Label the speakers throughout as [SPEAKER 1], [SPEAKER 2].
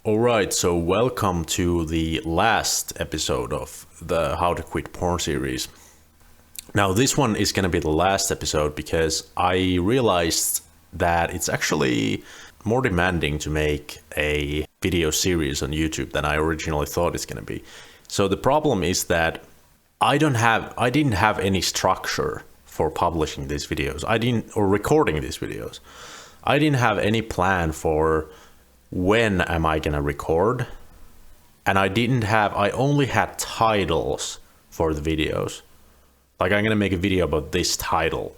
[SPEAKER 1] Alright, so welcome to the last episode of the How to Quit Porn series. Now this one is going to be the last episode because I realized that it's actually more demanding to make a video series on YouTube than I originally thought it's going to be. So the problem is that I didn't have any structure for publishing these videos. Or recording these videos. I didn't have any plan for when am I gonna record, and I only had titles for the videos. Like, I'm gonna make a video about this title,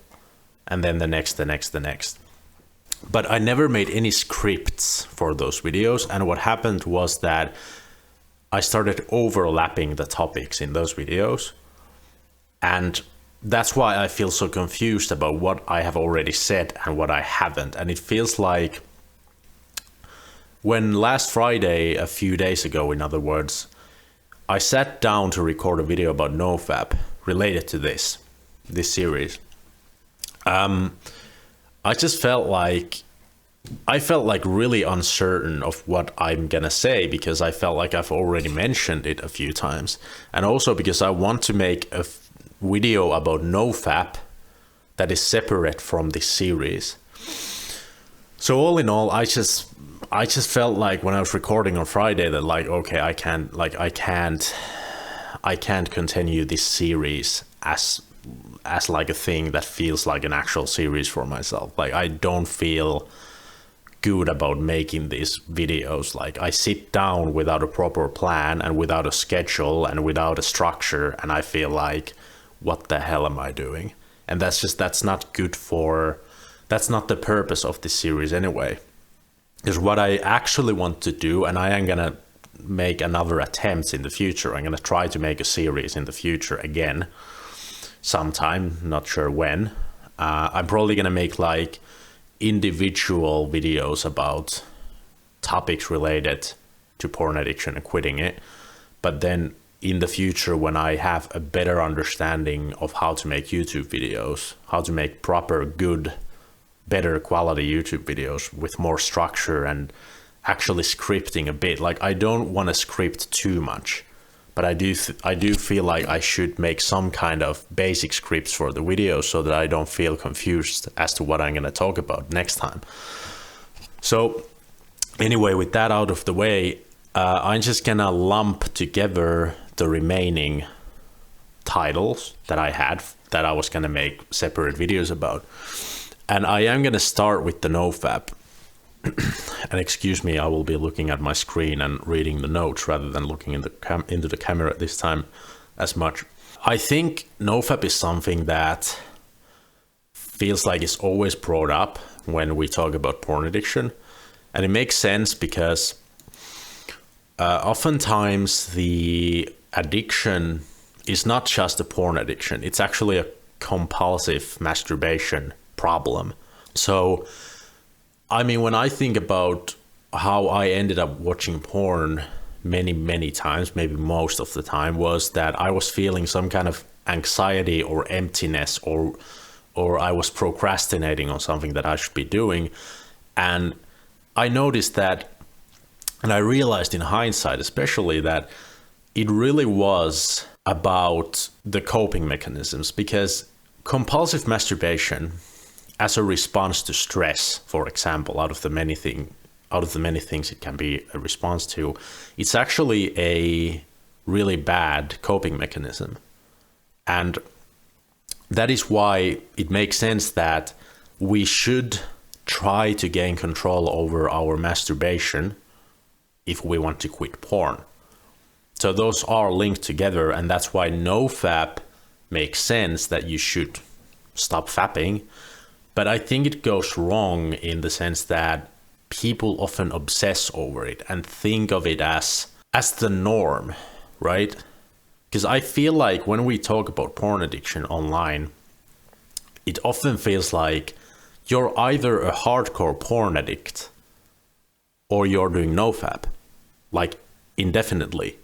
[SPEAKER 1] and then the next. But I never made any scripts for those videos, and what happened was that I started overlapping the topics in those videos, and that's why I feel so confused about what I have already said and what I haven't. And it feels like when last Friday, a few days ago, in other words, I sat down to record a video about NoFap related to this series. I felt like really uncertain of what I'm gonna say, because I felt like I've already mentioned it a few times, and also because I want to make a video about NoFap that is separate from this series. So all in all, I just felt like when I was recording on Friday that, like, okay, I can't continue this series as like a thing that feels like an actual series for myself. Like, I don't feel good about making these videos. Like, I sit down without a proper plan and without a schedule and without a structure, and I feel like, what the hell am I doing? And that's not good that's not the purpose of this series anyway. Because what I actually want to do, and I am gonna make another attempt in the future. I'm gonna try to make a series in the future again, sometime, not sure when. I'm probably gonna make like individual videos about topics related to porn addiction and quitting it. But then in the future, when I have a better understanding of how to make YouTube videos, how to make proper, good, better quality YouTube videos with more structure and actually scripting a bit. Like, I don't want to script too much, but I do feel like I should make some kind of basic scripts for the videos so that I don't feel confused as to what I'm going to talk about next time. So anyway, with that out of the way, I'm just gonna lump together the remaining titles that I had that I was gonna make separate videos about. And I am going to start with the NoFap. And excuse me, I will be looking at my screen and reading the notes rather than looking into the camera this time as much. I think NoFap is something that feels like it's always brought up when we talk about porn addiction. And it makes sense because oftentimes the addiction is not just a porn addiction. It's actually a compulsive masturbation problem. So, I mean, when I think about how I ended up watching porn many times, maybe most of the time, was that I was feeling some kind of anxiety or emptiness, or I was procrastinating on something that I should be doing. And I noticed that, and I realized in hindsight especially, that it really was about the coping mechanisms, because compulsive masturbation as a response to stress, for example, out of the many things it can be a response to, it's actually a really bad coping mechanism. And that is why it makes sense that we should try to gain control over our masturbation if we want to quit porn. So those are linked together, and that's why NoFap makes sense, that you should stop fapping. But I think it goes wrong in the sense that people often obsess over it and think of it as the norm, right? Because I feel like when we talk about porn addiction online, it often feels like you're either a hardcore porn addict or you're doing NoFap, like indefinitely.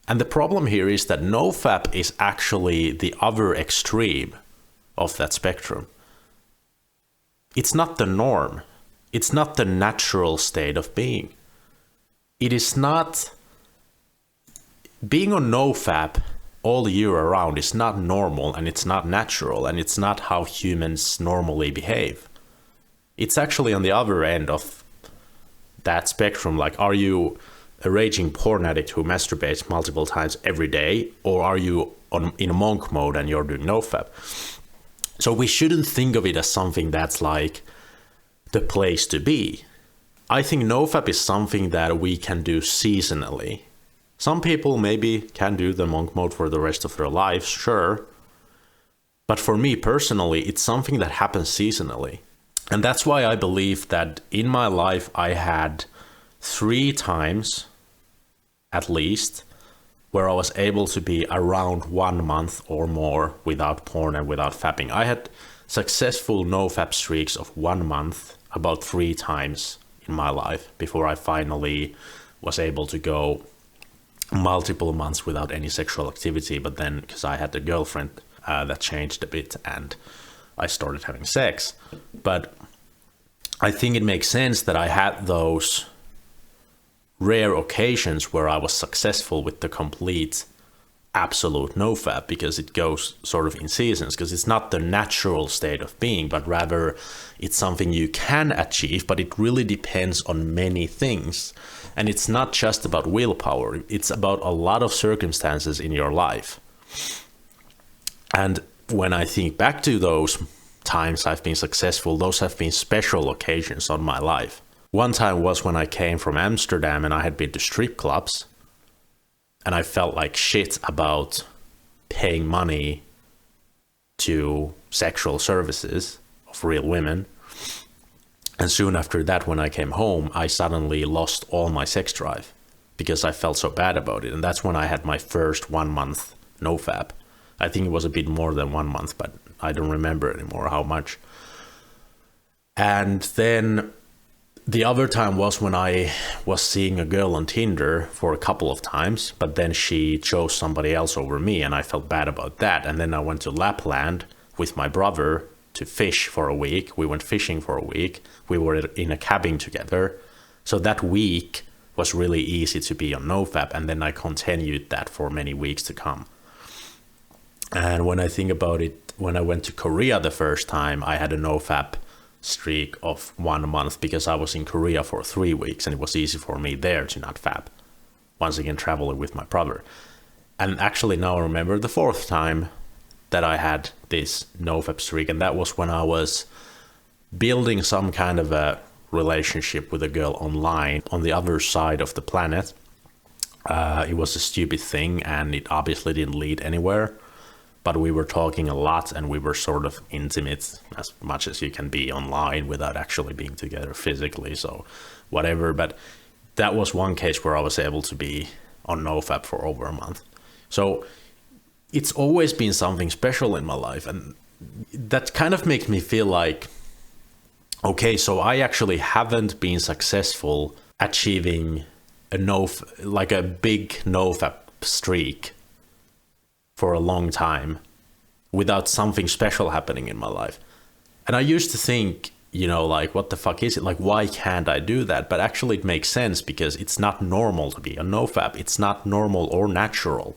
[SPEAKER 1] And the problem here is that NoFap is actually the other extreme of that spectrum. It's not the norm. It's not the natural state of being. it is not, being on NoFap all year around is not normal, and it's not natural, and it's not how humans normally behave. It's actually on the other end of that spectrum. Like, are you a raging porn addict who masturbates multiple times every day, or are you in monk mode and you're doing NoFap? So we shouldn't think of it as something that's like the place to be. I think NoFap is something that we can do seasonally. Some people maybe can do the monk mode for the rest of their lives, sure. But for me personally, it's something that happens seasonally. And that's why I believe that in my life I had 3 times, at least, where I was able to be around 1 month or more without porn and without fapping. I had successful NoFap streaks of 1 month about 3 times in my life before I finally was able to go multiple months without any sexual activity. But then, because I had a girlfriend, that changed a bit and I started having sex. But I think it makes sense that I had those rare occasions where I was successful with the complete absolute NoFap, because it goes sort of in seasons, because it's not the natural state of being, but rather it's something you can achieve, but it really depends on many things. And it's not just about willpower, it's about a lot of circumstances in your life. And when I think back to those times I've been successful, those have been special occasions on my life. One time was when I came from Amsterdam and I had been to strip clubs, and I felt like shit about paying money to sexual services of real women. And soon after that, when I came home, I suddenly lost all my sex drive because I felt so bad about it. And that's when I had my first 1 month NoFap. I think it was a bit more than 1 month, but I don't remember anymore how much. And then the other time was when I was seeing a girl on Tinder for a couple of times, but then she chose somebody else over me, and I felt bad about that. And then I went to Lapland with my brother to fish for a week. We went fishing for a week. We were in a cabin together. So that week was really easy to be on NoFap, and then I continued that for many weeks to come. And when I think about it, when I went to Korea the first time, I had a NoFap streak of 1 month because I was in Korea for 3 weeks, and it was easy for me there to not fap. Once again, traveling with my brother. And actually now I remember the 4th time that I had this NoFap streak, and that was when I was building some kind of a relationship with a girl online on the other side of the planet. It was a stupid thing, and it obviously didn't lead anywhere. But we were talking a lot, and we were sort of intimate, as much as you can be online without actually being together physically, so whatever. But that was one case where I was able to be on NoFap for over a month. So it's always been something special in my life, and that kind of makes me feel like, okay, so I actually haven't been successful achieving a big NoFap streak for a long time without something special happening in my life. And I used to think, like, what the fuck is it? Like, why can't I do that? But actually it makes sense, because it's not normal to be a NoFap. It's not normal or natural.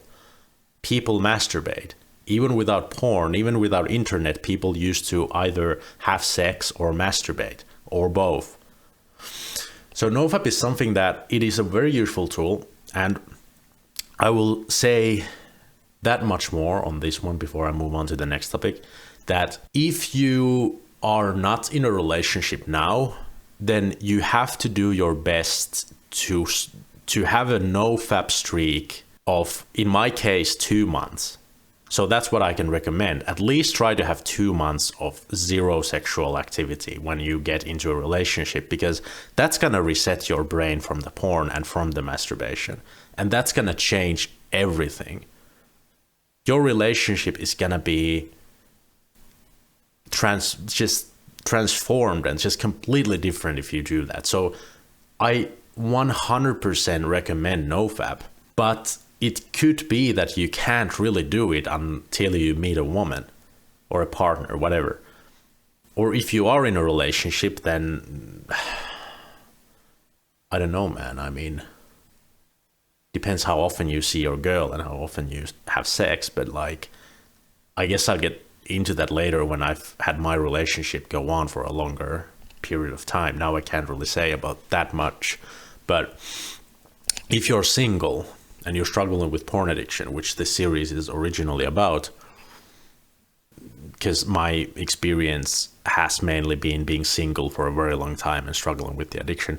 [SPEAKER 1] People masturbate. Even without porn, even without internet, people used to either have sex or masturbate, or both. So NoFap is something that it is a very useful tool, and I will say that much more on this one before I move on to the next topic, that if you are not in a relationship now, then you have to do your best to have a NoFap streak of, in my case, 2 months. So that's what I can recommend. At least try to have 2 months of zero sexual activity when you get into a relationship, because that's going to reset your brain from the porn and from the masturbation. And that's going to change everything. Your relationship is going to be just transformed and just completely different if you do that. So I 100% recommend NoFap, but it could be that you can't really do it until you meet a woman or a partner, whatever. Or if you are in a relationship, then I don't know, man. I mean, Depends how often you see your girl and how often you have sex, but like, I guess I'll get into that later when I've had my relationship go on for a longer period of time. Now I can't really say about that much, but if you're single and you're struggling with porn addiction, which this series is originally about, because my experience has mainly been being single for a very long time and struggling with the addiction,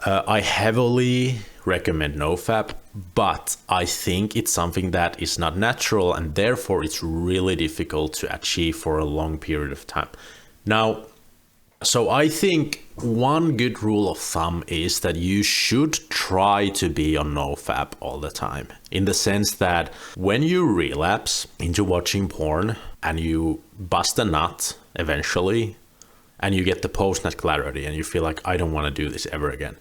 [SPEAKER 1] I heavily recommend NoFap, but I think it's something that is not natural and therefore it's really difficult to achieve for a long period of time. Now, so I think one good rule of thumb is that you should try to be on NoFap all the time, in the sense that when you relapse into watching porn and you bust a nut eventually and you get the post-nut clarity and you feel like, I don't want to do this ever again,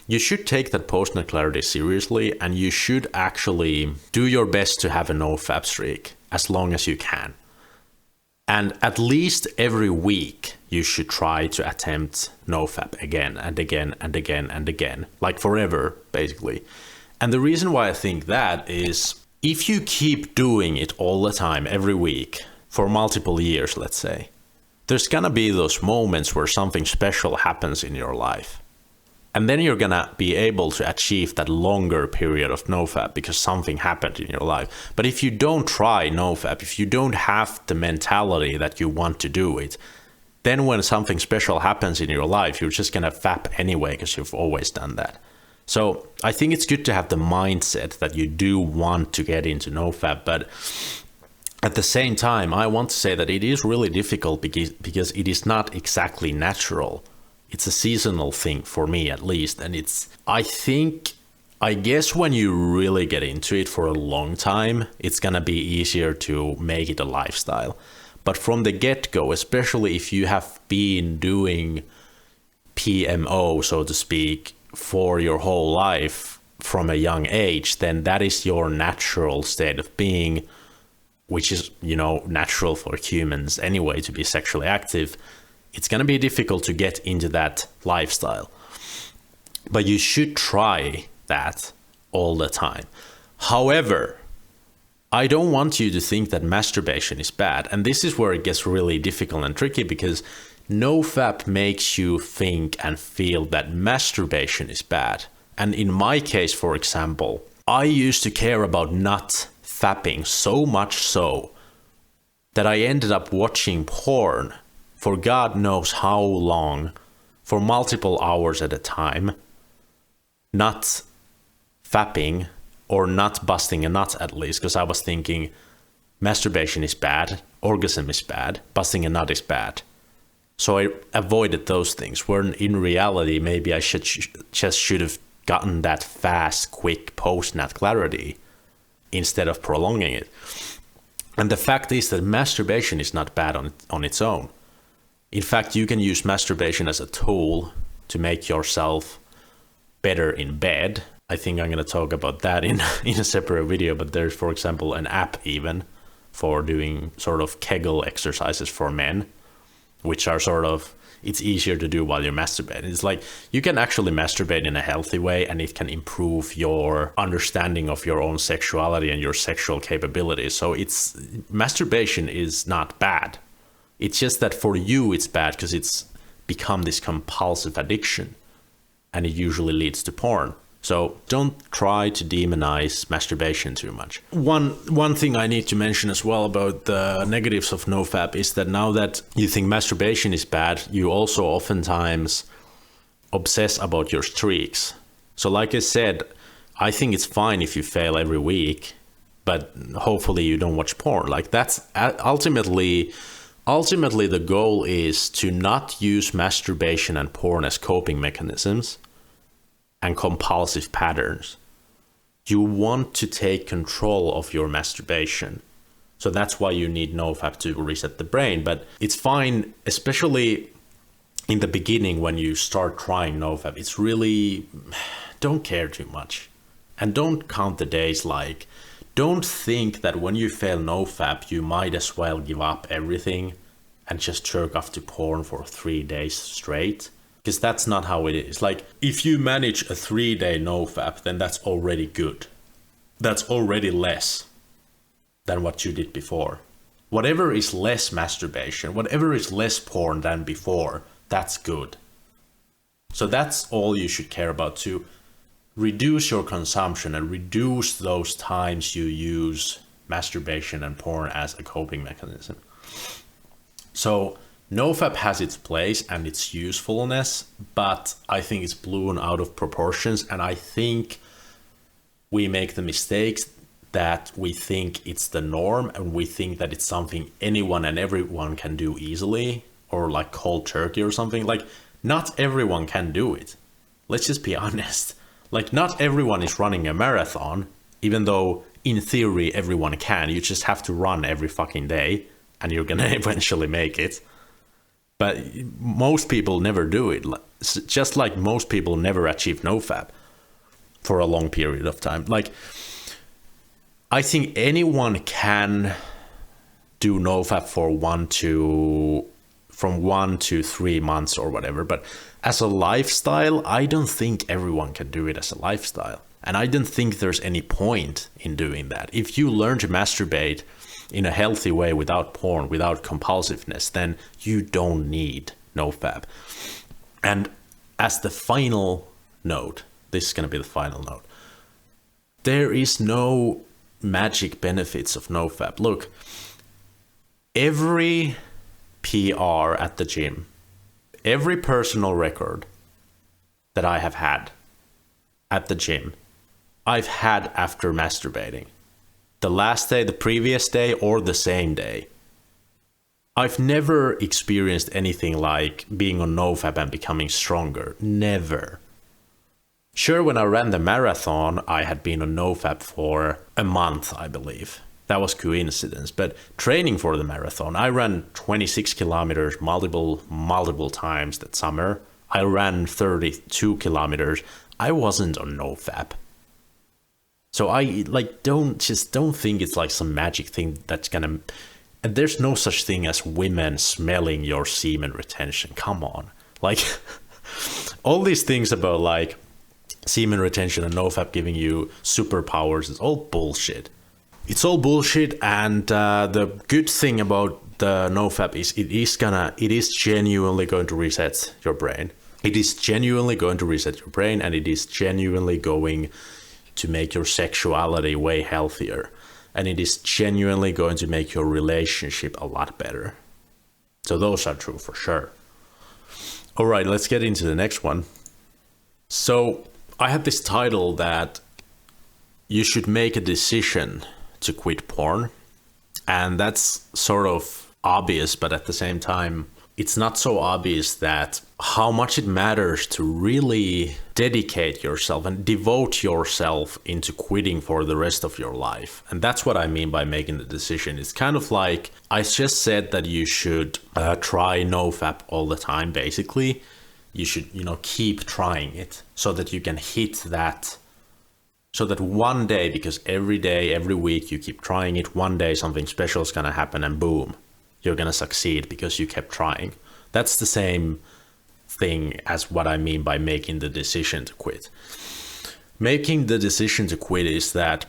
[SPEAKER 1] you should take that post-nut clarity seriously and you should actually do your best to have a NoFap streak as long as you can. And at least every week, you should try to attempt NoFap again and again and again and again, like forever, basically. And the reason why I think that is, if you keep doing it all the time, every week, for multiple years, let's say, there's gonna be those moments where something special happens in your life. And then you're gonna be able to achieve that longer period of NoFap because something happened in your life. But if you don't try NoFap, if you don't have the mentality that you want to do it, then when something special happens in your life, you're just gonna fap anyway because you've always done that. So I think it's good to have the mindset that you do want to get into NoFap, but at the same time, I want to say that it is really difficult because it is not exactly natural. It's a seasonal thing for me, at least. And I guess when you really get into it for a long time, it's going to be easier to make it a lifestyle. But from the get-go, especially if you have been doing PMO, so to speak, for your whole life from a young age, then that is your natural state of being, which is, natural for humans anyway to be sexually active. It's going to be difficult to get into that lifestyle. But you should try that all the time. However, I don't want you to think that masturbation is bad. And this is where it gets really difficult and tricky, because NoFap makes you think and feel that masturbation is bad. And in my case, for example, I used to care about not fapping so much so that I ended up watching porn for God knows how long, for multiple hours at a time, not fapping or not busting a nut at least, because I was thinking masturbation is bad, orgasm is bad, busting a nut is bad. So I avoided those things, when in reality, maybe I should have gotten that fast, quick post-nut clarity instead of prolonging it. And the fact is that masturbation is not bad on its own. In fact, you can use masturbation as a tool to make yourself better in bed. I think I'm going to talk about that in a separate video, but there's, for example, an app even for doing sort of Kegel exercises for men, which are it's easier to do while you're masturbating. It's like you can actually masturbate in a healthy way, and it can improve your understanding of your own sexuality and your sexual capabilities. So masturbation is not bad. It's just that for you, it's bad because it's become this compulsive addiction, and it usually leads to porn. So don't try to demonize masturbation too much. One thing I need to mention as well about the negatives of NoFap is that now that you think masturbation is bad, you also oftentimes obsess about your streaks. So like I said, I think it's fine if you fail every week, but hopefully you don't watch porn. Like that's ultimately the goal is to not use masturbation and porn as coping mechanisms and compulsive patterns. You want to take control of your masturbation. So that's why you need NoFap to reset the brain. But it's fine, especially in the beginning when you start trying NoFap. It's really, don't care too much. And don't count the days. Like, don't think that when you fail NoFap, you might as well give up everything and just jerk off to porn for 3 days straight. Because because that's not how it is. Like, if you manage a 3-day NoFap, then that's already good. That's already less than what you did before. Whatever is less masturbation, whatever is less porn than before, that's good. So that's all you should care about, to reduce your consumption and reduce those times you use masturbation and porn as a coping mechanism. So NoFap has its place and its usefulness, but I think it's blown out of proportions, and I think we make the mistakes that we think it's the norm, and we think that it's something anyone and everyone can do easily, or like cold turkey or something. Like, not everyone can do it. Let's just be honest. Like, not everyone is running a marathon, even though in theory everyone can. You just have to run every fucking day and you're gonna eventually make it. But most people never do it. Just like most people never achieve NoFap for a long period of time. Like, I think anyone can do NoFap for from 1 to 3 months or whatever, but as a lifestyle, I don't think everyone can do it as a lifestyle. And I don't think there's any point in doing that. If you learn to masturbate in a healthy way without porn, without compulsiveness, then you don't need NoFap. And as the final note, this is going to be the final note, there is no magic benefits of NoFap. Look, every PR at the gym, every personal record that I have had at the gym, I've had after masturbating. The last day, the previous day, or the same day. I've never experienced anything like being on NoFap and becoming stronger. Never. Sure, when I ran the marathon, I had been on NoFap for a month, I believe. That was coincidence. But training for the marathon, I ran 26 kilometers multiple times that summer. I ran 32 kilometers. I wasn't on NoFap. So I don't think it's like some magic thing that's gonna, and there's no such thing as women smelling your semen retention. Come on. Like, all these things about like semen retention and NoFap giving you superpowers is all bullshit. It's all bullshit, and the good thing about the NoFap is it is genuinely going to reset your brain. It is genuinely going to reset your brain, and it is genuinely going to make your sexuality way healthier. And it is genuinely going to make your relationship a lot better. So those are true for sure. All right, let's get into the next one. So I had this title that you should make a decision to quit porn. And that's sort of obvious, but at the same time, it's not so obvious that how much it matters to really dedicate yourself and devote yourself into quitting for the rest of your life. And that's what I mean by making the decision. It's kind of like I just said that you should try NoFap all the time, basically. You should, keep trying it so that you can hit that. So that one day, because every day, every week you keep trying it, one day something special is going to happen and boom, you're going to succeed because you kept trying. That's the same thing as what I mean by making the decision to quit. Making the decision to quit is that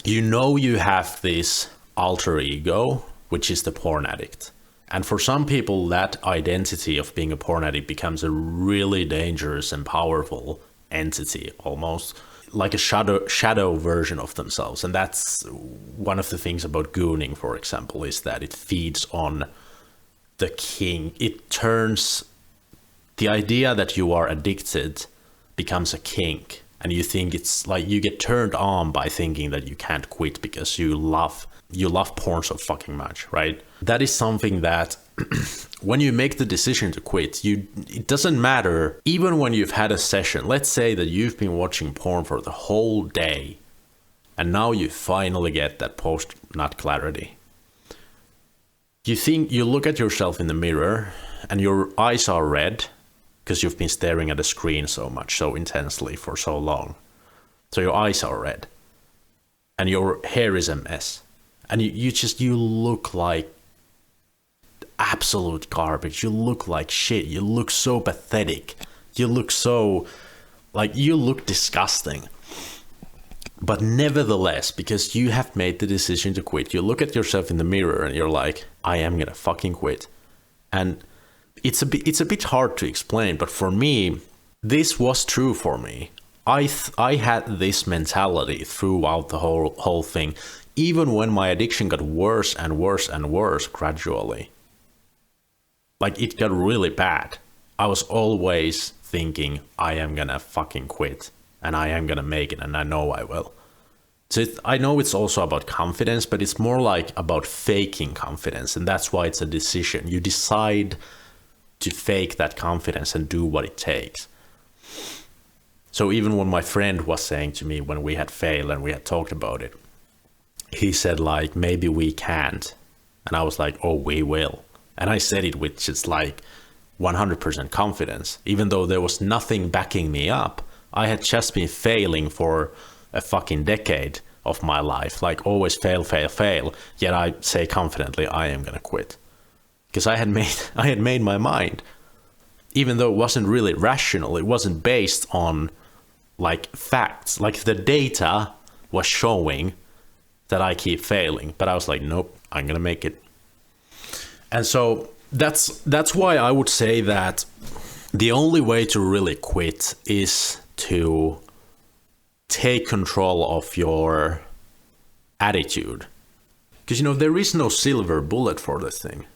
[SPEAKER 1] you have this alter ego, which is the porn addict. And for some people, that identity of being a porn addict becomes a really dangerous and powerful entity, almost like a shadow version of themselves. And that's one of the things about gooning, for example, is that it feeds on the king. It turns the idea that you are addicted becomes a kink, and you think it's like you get turned on by thinking that you can't quit because you love porn so fucking much, right? That is something that when you make the decision to quit, it doesn't matter. Even when you've had a session, let's say that you've been watching porn for the whole day and now you finally get that post-nut clarity. You look at yourself in the mirror and your eyes are red because you've been staring at a screen so much, so intensely for so long. So your eyes are red and your hair is a mess. And you look like absolute garbage. You look like shit. You look so pathetic. You look so, like, you look disgusting. But nevertheless, because you have made the decision to quit, you look at yourself in the mirror and you're like, I am gonna fucking quit. And it's a bit hard to explain, but for me, this was true for me. I had this mentality throughout the whole thing, even when my addiction got worse and worse and worse gradually. Like, it got really bad. I was always thinking, I am gonna fucking quit, and I am gonna make it, and I know I will. So I know it's also about confidence, but it's more like about faking confidence, and that's why it's a decision. You decide to fake that confidence and do what it takes. So even when my friend was saying to me when we had failed and we had talked about it, he said, like, maybe we can't. And I was like, oh, we will. And I said it with just like 100% confidence, even though there was nothing backing me up. I had just been failing for a fucking decade of my life, like always fail. Yet I say confidently, I am gonna quit, because I had made my mind, even though it wasn't really rational. It wasn't based on like facts. Like, the data was showing that I keep failing, but I was like, nope, I'm gonna make it. And so that's why I would say that the only way to really quit is to take control of your attitude. Because, you know, there is no silver bullet for this thing.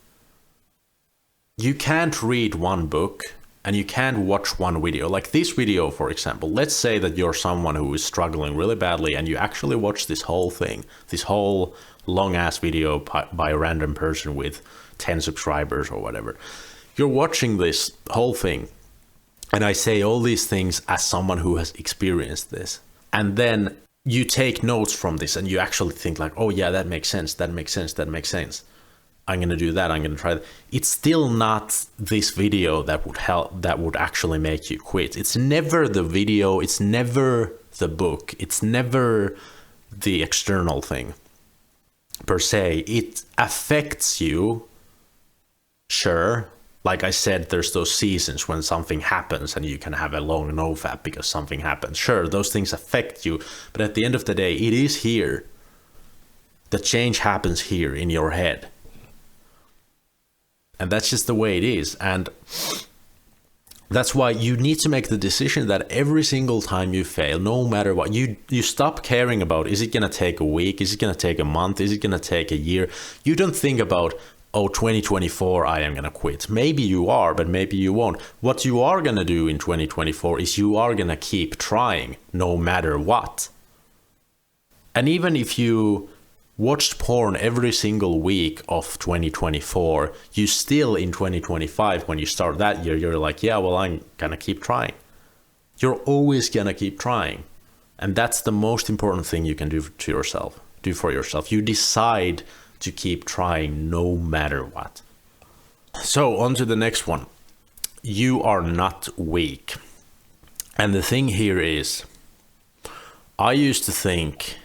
[SPEAKER 1] You can't read one book and you can't watch one video. Like this video, for example. Let's say that you're someone who is struggling really badly and you actually watch this whole thing, this whole long ass video by a random person with 10 subscribers or whatever. You're watching this whole thing, and I say all these things as someone who has experienced this. And then you take notes from this and you actually think like, oh yeah, that makes sense. I'm going to do that. I'm going to try that. It's still not this video that would help, that would actually make you quit. It's never the video. It's never the book. It's never the external thing per se. It affects you. Sure. Like I said, there's those seasons when something happens and you can have a long NoFap because something happens. Sure, those things affect you. But at the end of the day, it is here. The change happens here in your head. And that's just the way it is. And that's why you need to make the decision that every single time you fail, no matter what, you stop caring about, is it going to take a week? Is it going to take a month? Is it going to take a year? You don't think about, oh, 2024, I am going to quit. Maybe you are, but maybe you won't. What you are going to do in 2024 is you are going to keep trying no matter what. And even if you watched porn every single week of 2024, you still in 2025, when you start that year, you're like, yeah, well, I'm going to keep trying. You're always going to keep trying. And that's the most important thing you can do to yourself, do for yourself. You decide to keep trying no matter what. So on to the next one. You are not weak. And the thing here is, I used to think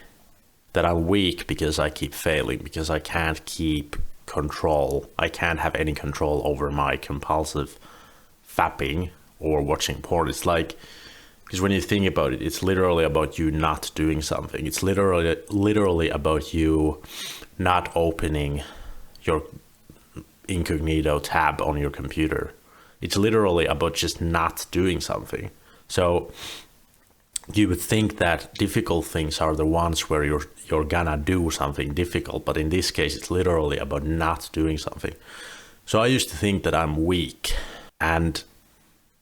[SPEAKER 1] that I'm weak because I keep failing, because I can't keep control. I can't have any control over my compulsive fapping or watching porn. It's like, because when you think about it, it's literally about you not doing something. It's literally about you not opening your incognito tab on your computer. It's literally about just not doing something. So you would think that difficult things are the ones where you're gonna do something difficult, but in this case, it's literally about not doing something. So I used to think that I'm weak, and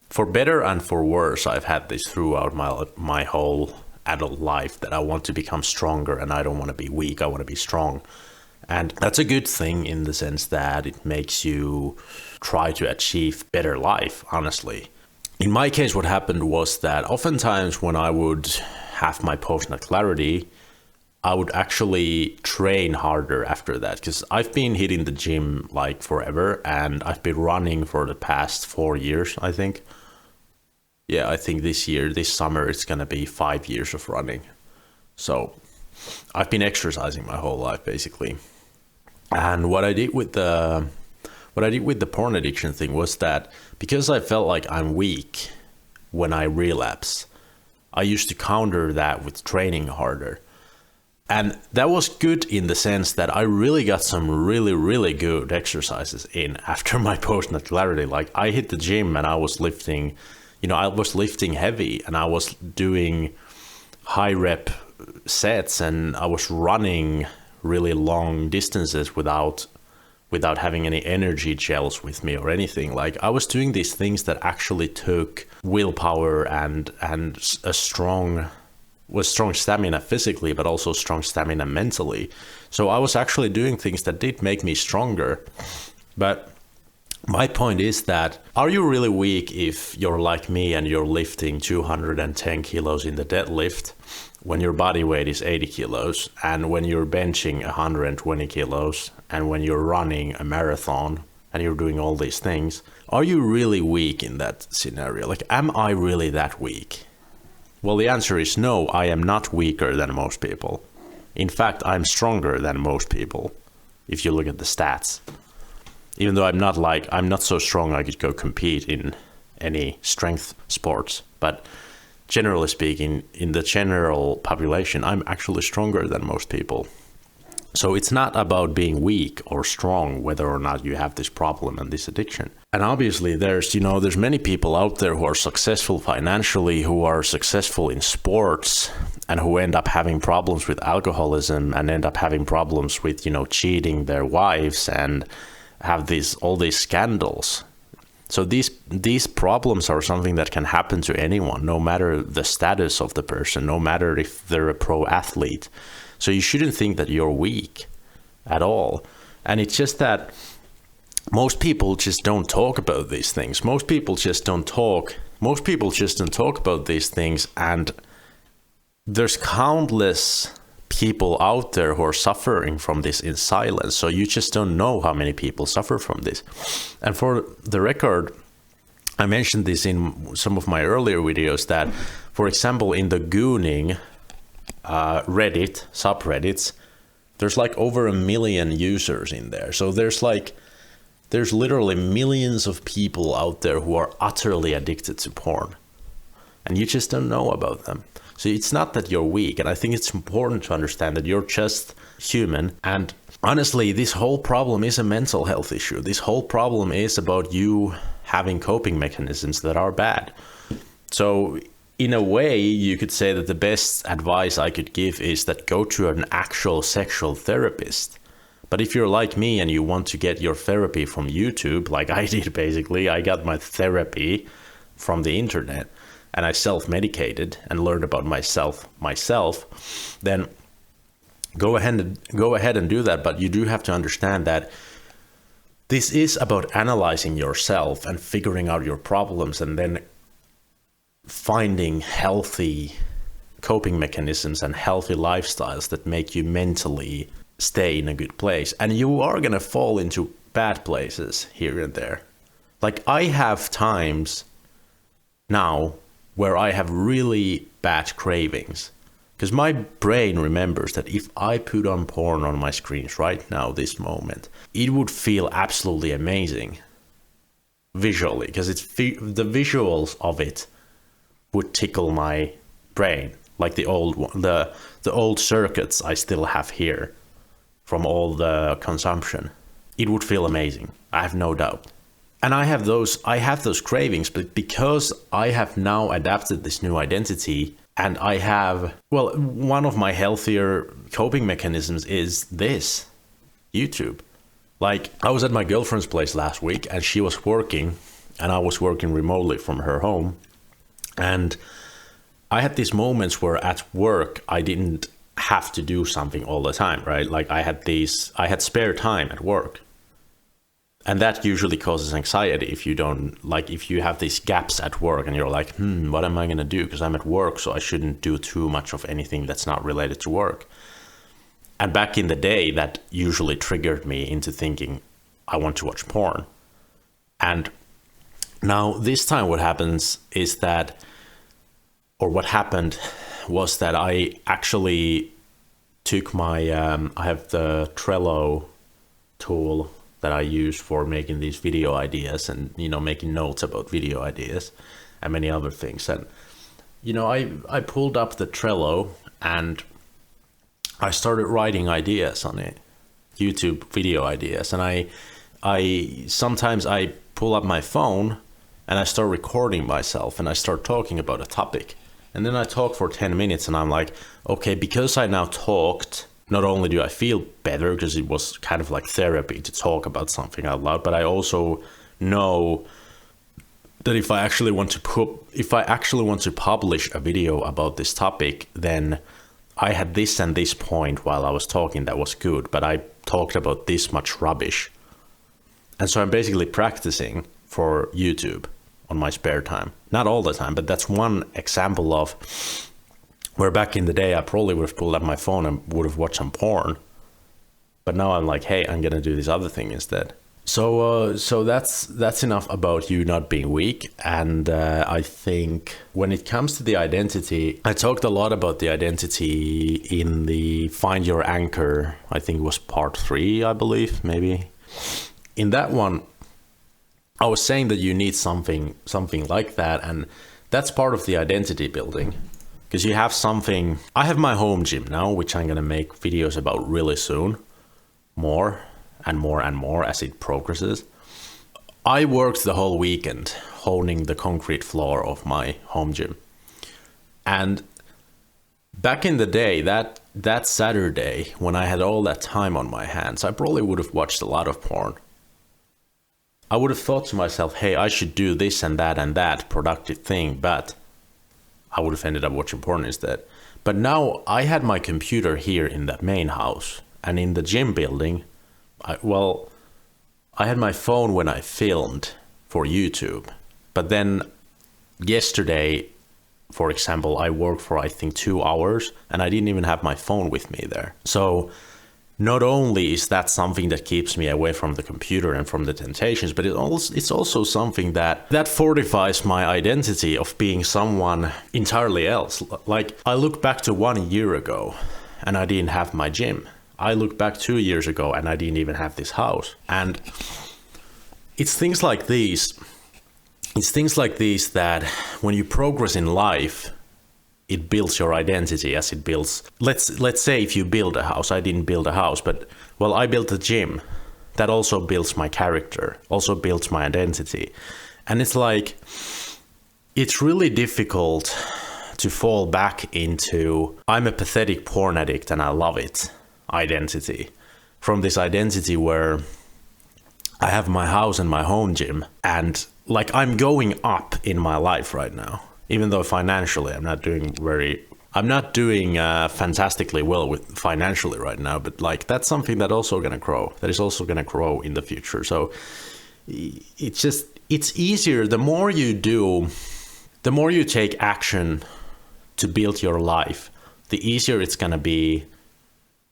[SPEAKER 1] for better and for worse, I've had this throughout my whole adult life, that I want to become stronger and I don't want to be weak. I want to be strong. And that's a good thing in the sense that it makes you try to achieve better life, honestly. In my case, what happened was that oftentimes when I would have my post-nut clarity, I would actually train harder after that, because I've been hitting the gym like forever, and I've been running for the past 4 years, I think. Yeah, I think this summer, it's going to be 5 years of running. So I've been exercising my whole life, basically. And what I did with what I did with the porn addiction thing was that because I felt like I'm weak when I relapse, I used to counter that with training harder. And that was good in the sense that I really got some really, really good exercises in after my post-nut clarity. Like I hit the gym and I was lifting, I was lifting heavy and I was doing high rep sets and I was running really long distances without having any energy gels with me or anything. Like I was doing these things that actually took willpower and a strong stamina physically, but also strong stamina mentally. So I was actually doing things that did make me stronger. But my point is that, are you really weak if you're like me and you're lifting 210 kilos in the deadlift when your body weight is 80 kilos, and when you're benching 120 kilos, and when you're running a marathon and you're doing all these things? Are you really weak in that scenario? Like, am I really that weak? Well, the answer is no, I am not weaker than most people. In fact, I'm stronger than most people, if you look at the stats. Even though I'm not so strong I could go compete in any strength sports. But generally speaking, in the general population, I'm actually stronger than most people. So it's not about being weak or strong, whether or not you have this problem and this addiction. And obviously there's many people out there who are successful financially, who are successful in sports, and who end up having problems with alcoholism and end up having problems with, cheating their wives and have all these scandals. So these problems are something that can happen to anyone, no matter the status of the person, no matter if they're a pro athlete. So you shouldn't think that you're weak at all. And it's just that most people just don't talk about these things. Most people just don't talk about these things. And there's countless people out there who are suffering from this in silence. So you just don't know how many people suffer from this. And for the record, I mentioned this in some of my earlier videos that, for example, in the gooning Reddit subreddits, there's like over 1 million users in there. So there's literally millions of people out there who are utterly addicted to porn, and you just don't know about them. So it's not that you're weak, and I think it's important to understand that you're just human. And honestly, this whole problem is a mental health issue. This whole problem is about you having coping mechanisms that are bad. So in a way, you could say that the best advice I could give is that go to an actual sexual therapist. But if you're like me and you want to get your therapy from YouTube, like I did basically, I got my therapy from the internet and I self-medicated and learned about myself, then go ahead and do that. But you do have to understand that this is about analyzing yourself and figuring out your problems and then finding healthy coping mechanisms and healthy lifestyles that make you mentally stay in a good place. And you are going to fall into bad places here and there. Like I have times now where I have really bad cravings, because my brain remembers that if I put on porn on my screens right now, this moment, it would feel absolutely amazing visually, because the visuals of it would tickle my brain, like the old circuits I still have here from all the consumption. It would feel amazing, I have no doubt. And I have those cravings, but because I have now adapted this new identity, and I have, well, one of my healthier coping mechanisms is this, YouTube. Like, I was at my girlfriend's place last week and she was working and I was working remotely from her home. And I had these moments where at work, I didn't have to do something all the time, right? Like I had spare time at work. And that usually causes anxiety if you have these gaps at work and you're like, what am I going to do? Because I'm at work, so I shouldn't do too much of anything that's not related to work. And back in the day, that usually triggered me into thinking, I want to watch porn. And now this time what happened was that I actually took my, I have the Trello tool that I use for making these video ideas and, you know, making notes about video ideas and many other things. And, you know, I pulled up the Trello and I started writing ideas on it, YouTube video ideas. And I sometimes I pull up my phone and I start recording myself and I start talking about a topic. And then I talk for 10 minutes and I'm like, okay, because I now talked, not only do I feel better because it was kind of like therapy to talk about something out loud, but I also know that if I actually want to publish a video about this topic, then I had this and this point while I was talking that was good, but I talked about this much rubbish. And so I'm basically practicing for YouTube on my spare time. Not all the time, but that's one example of where back in the day I probably would have pulled up my phone and would have watched some porn. But now I'm like, hey, I'm gonna do this other thing instead. So that's enough about you not being weak. And I think when it comes to the identity, I talked a lot about the identity in the Find Your Anchor. I think it was part 3, I believe, maybe. In that one, I was saying that you need something like that, and that's part of the identity building. Because you have something. I have my home gym now, which I'm gonna make videos about really soon, more and more and more as it progresses. I worked the whole weekend honing the concrete floor of my home gym. And back in the day, that Saturday, when I had all that time on my hands, I probably would have watched a lot of porn. I would have thought to myself, hey, I should do this and that productive thing, but I would have ended up watching porn instead. But now I had my computer here in that main house, and in the gym building, I had my phone when I filmed for YouTube. But then yesterday, for example, I worked for I think 2 hours and I didn't even have my phone with me there. So not only is that something that keeps me away from the computer and from the temptations, but it's also something that fortifies my identity of being someone entirely else. Like, I look back to 1 year ago and I didn't have my gym. I look back 2 years ago and I didn't even have this house. And it's things like these. It's things like these that when you progress in life, it builds your identity as it builds. Let's say if you build a house. I didn't build a house, but well, I built a gym. That also builds my character, also builds my identity. And it's like, it's really difficult to fall back into I'm a pathetic porn addict and I love it identity, from this identity where I have my house and my home gym and like I'm going up in my life right now, even though financially I'm not doing fantastically well with financially right now, but like that's something that is also gonna grow in the future. So it's easier the more you do, the more you take action to build your life, the easier it's gonna be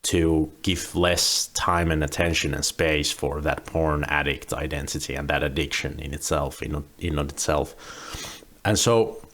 [SPEAKER 1] to give less time and attention and space for that porn addict identity and that addiction in itself. And so,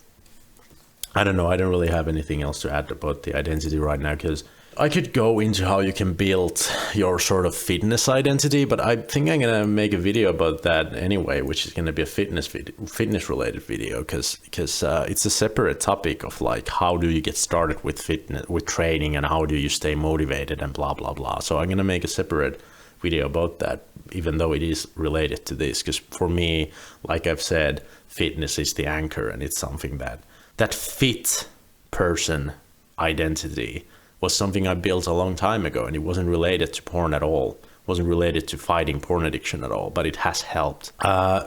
[SPEAKER 1] I don't know, I don't really have anything else to add about the identity right now, because I could go into how you can build your sort of fitness identity, but I think I'm going to make a video about that anyway, which is going to be a fitness related video, because it's a separate topic of like, how do you get started with fitness, with training, and how do you stay motivated and blah, blah, blah. So I'm going to make a separate video about that, even though it is related to this, because for me, like I've said, fitness is the anchor, and it's something that fit person identity was something I built a long time ago, and it wasn't related to porn at all. It wasn't related to fighting porn addiction at all, but it has helped.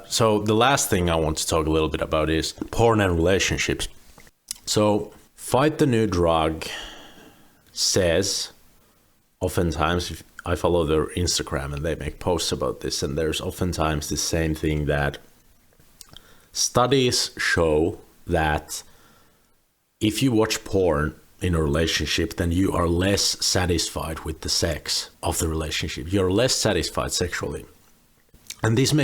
[SPEAKER 1] So the last thing I want to talk a little bit about is porn and relationships. So Fight the New Drug says, oftentimes, if I follow their Instagram and they make posts about this, and there's oftentimes the same thing that studies show that if you watch porn in a relationship, then you are less satisfied with the sex of the relationship. You're less satisfied sexually. And this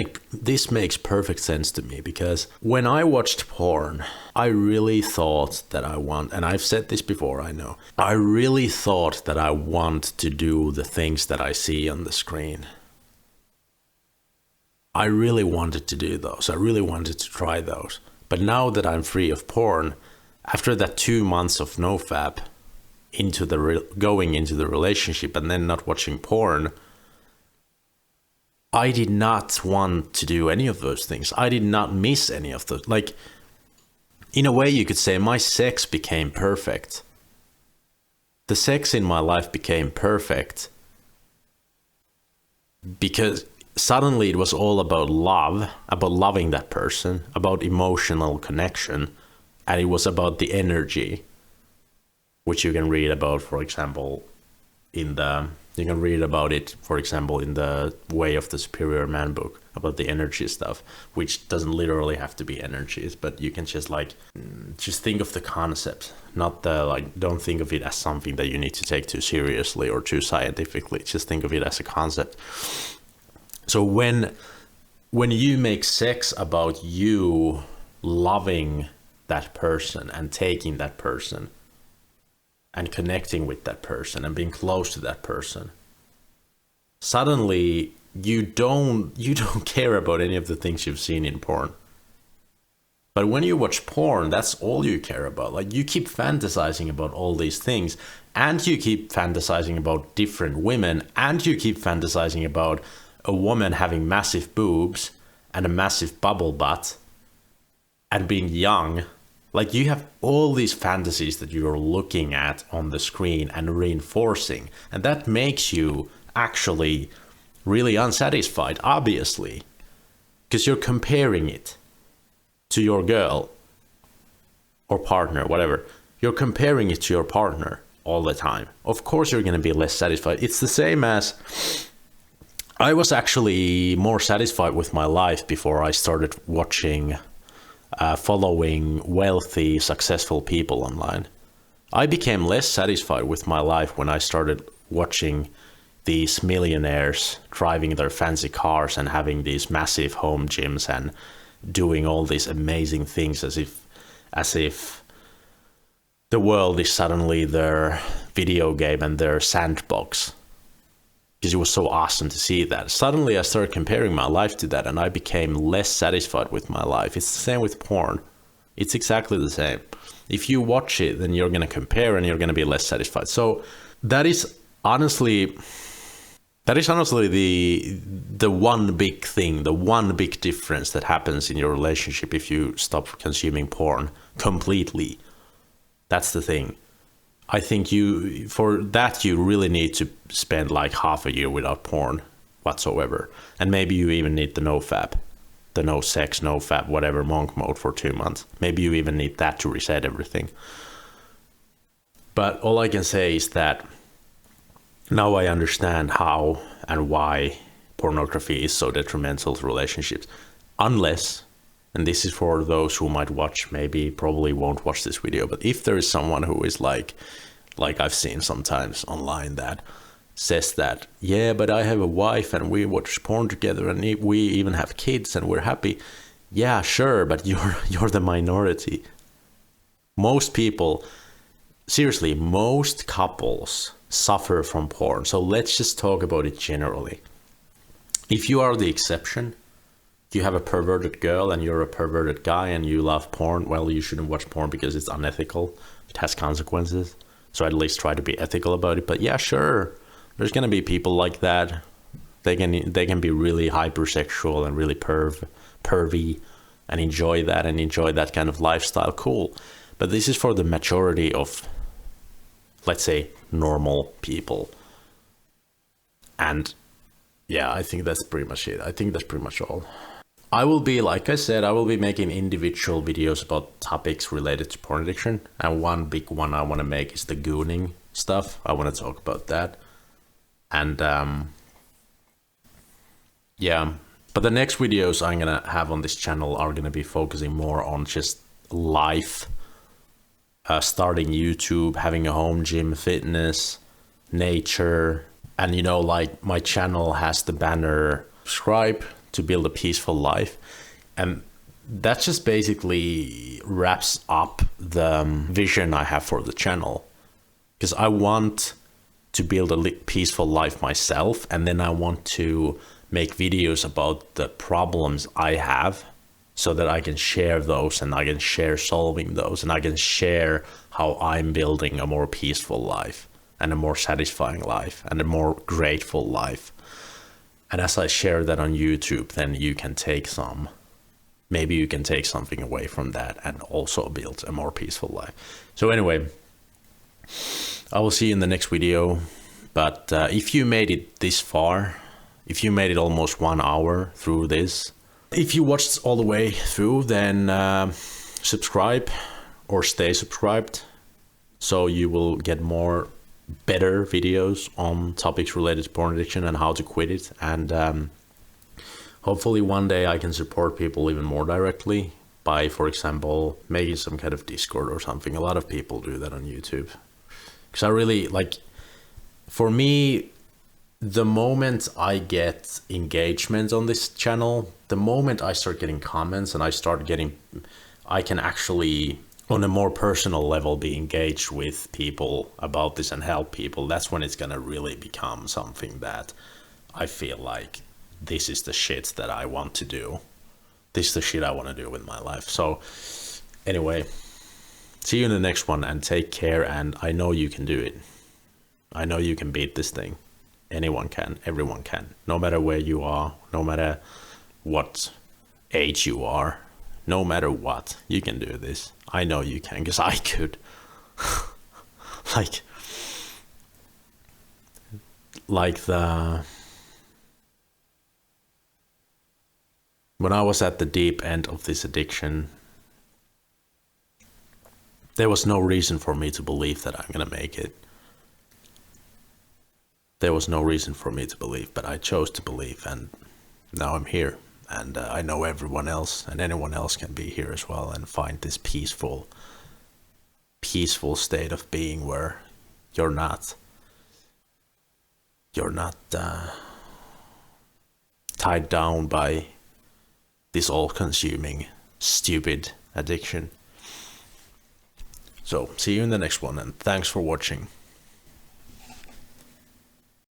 [SPEAKER 1] makes perfect sense to me, because when I watched porn, I really thought that and I've said this before, I know, I really thought that I want to do the things that I see on the screen. I really wanted to do those. I really wanted to try those. But now that I'm free of porn, after that 2 months of NoFap, going into the relationship and then not watching porn, I did not want to do any of those things. I did not miss any of those. Like, in a way, you could say my sex became perfect. The sex in my life became perfect because suddenly it was all about love, about loving that person, about emotional connection, and it was about the energy, which you can read about, for example, in the Way of the Superior Man book, about the energy stuff, which doesn't literally have to be energies, but you can just think of the concept, not don't think of it as something that you need to take too seriously or too scientifically. Just think of it as a concept. So when you make sex about you loving that person and taking that person and connecting with that person and being close to that person, suddenly you don't care about any of the things you've seen in porn. But when you watch porn, that's all you care about. Like, you keep fantasizing about all these things, and you keep fantasizing about different women, and you keep fantasizing about a woman having massive boobs and a massive bubble butt and being young. Like, you have all these fantasies that you're looking at on the screen and reinforcing, and that makes you actually really unsatisfied, obviously, because you're comparing it to your girl or partner, whatever. You're comparing it to your partner all the time. Of course you're going to be less satisfied. It's the same as I was actually more satisfied with my life before I started following wealthy, successful people online. I became less satisfied with my life when I started watching these millionaires driving their fancy cars and having these massive home gyms and doing all these amazing things as if the world is suddenly their video game and their sandbox. Because it was so awesome to see that. Suddenly I started comparing my life to that, and I became less satisfied with my life. It's the same with porn. It's exactly the same. If you watch it, then you're going to compare and you're going to be less satisfied. So that is honestly the one big thing, the one big difference that happens in your relationship if you stop consuming porn completely. That's the thing. I think for that you really need to spend like half a year without porn whatsoever. And maybe you even need the NoFap, the no sex, NoFap, whatever, monk mode for 2 months. Maybe you even need that to reset everything. But all I can say is that now I understand how and why pornography is so detrimental to relationships. Unless, and this is for those who might watch, probably won't watch this video, but if there is someone who is like I've seen sometimes online that says that, yeah, but I have a wife and we watch porn together and we even have kids and we're happy. Yeah, sure, but you're the minority. Most people, seriously, most couples suffer from porn. So let's just talk about it generally. If you are the exception, you have a perverted girl and you're a perverted guy and you love porn, well, you shouldn't watch porn because it's unethical. It has consequences. So at least try to be ethical about it. But yeah, sure, there's going to be people like that. They can be really hypersexual and really pervy and enjoy that kind of lifestyle. Cool. But this is for the majority of, let's say, normal people. And yeah, I think that's pretty much it. I think that's pretty much all. I will be, like I said, I will be making individual videos about topics related to porn addiction. And one big one I want to make is the gooning stuff. I want to talk about that. And yeah, but the next videos I'm going to have on this channel are going to be focusing more on just life, starting YouTube, having a home gym, fitness, nature. And you know, like my channel has the banner, subscribe to build a peaceful life. And that just basically wraps up the vision I have for the channel. Because I want to build a peaceful life myself, and then I want to make videos about the problems I have, so that I can share those and I can share solving those and I can share how I'm building a more peaceful life and a more satisfying life and a more grateful life. And as I share that on YouTube, then you can take maybe you can take something away from that and also build a more peaceful life. So anyway, I will see you in the next video. But if you made it this far, if you made it almost 1 hour through this, if you watched all the way through, then subscribe or stay subscribed, so you will get more better videos on topics related to porn addiction and how to quit it. And hopefully one day I can support people even more directly by, for example, making some kind of Discord or something. A lot of people do that on YouTube. Because I really, like, for me, the moment I get engagement on this channel, the moment I start getting comments and I can actually, on a more personal level, be engaged with people about this and help people, that's when it's gonna really become something that I feel like this is the shit that I want to do. This is the shit I want to do with my life. So anyway, see you in the next one, and take care. And I know you can do it. I know you can beat this thing. Anyone can, everyone can, no matter where you are, no matter what age you are, no matter what, you can do this. I know you can, because I could. When I was at the deep end of this addiction, there was no reason for me to believe that I'm gonna make it. There was no reason for me to believe, but I chose to believe, and now I'm here. And I know everyone else and anyone else can be here as well and find this peaceful state of being where you're not tied down by this all-consuming, stupid addiction. So, see you in the next one, and thanks for watching.